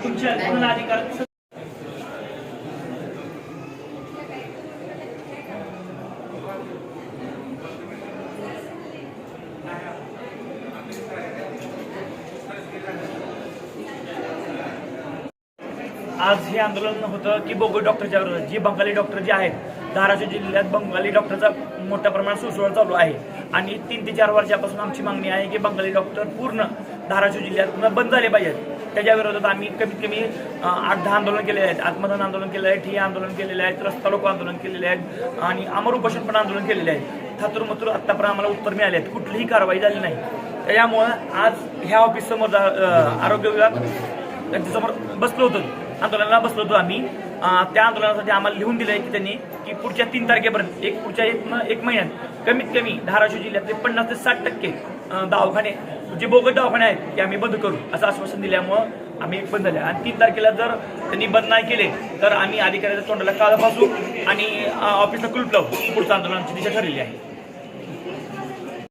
तुमच्या पूर्ण अधिकार आज हे आंदोलन होतं की बोगस डॉक्टरच्या विरोधात जी बंगाली डॉक्टर जे आहेत धाराशिव जिल्ह्यात बंगाली डॉक्टरचा मोठ्या प्रमाणात सुसवळ चालू आहे आणि 3 ते 4 वर्षापासून आमची मागणी आहे की बंगाली डॉक्टर पूर्ण धाराशिव जिल्ह्यात बंद झाले पाहिजेत। त्याच्या विरोधात आम्ही कमीत कमी 8-10 आंदोलन केलेले आहेत, आत्मदान आंदोलन केलेलं आहे, ठिय्या आंदोलन केलेले आहेत, रस्ता रोको आंदोलन केलेले आहेत आणि अमर उपोषण पण आंदोलन केलेले आहे। थातुरमथुर आत्तापर्यंत आम्हाला उत्तर मिळाले आहेत, कुठलीही कारवाई झाली नाही। त्यामुळं आज ह्या ऑफिससमोर आरोग्य विभाग त्यांच्यासमोर बसलो होतो, आंदोलनाला बसलो होतो आम्ही। त्या आंदोलनासाठी आम्हाला लिहून दिलं आहे की त्यांनी की पुढच्या 3 तारखेपर्यंत पुढच्या एक महिन्यात कमीत कमी धाराशिव जिल्ह्यातले 50 ते 60% दवाखाने जे बोगस दवाखाने आहेत ते आम्ही बंद करू असं आश्वासन दिल्यामुळं आम्ही बंद झाले। आणि 3 तारखेला जर त्यांनी बंद नाही केले तर आम्ही अधिकाऱ्याच्या तोंडाला काळं फासू आणि ऑफिसला कुलूप लावू। पुढचं आंदोलनाची दिशा ठरलेली आहे।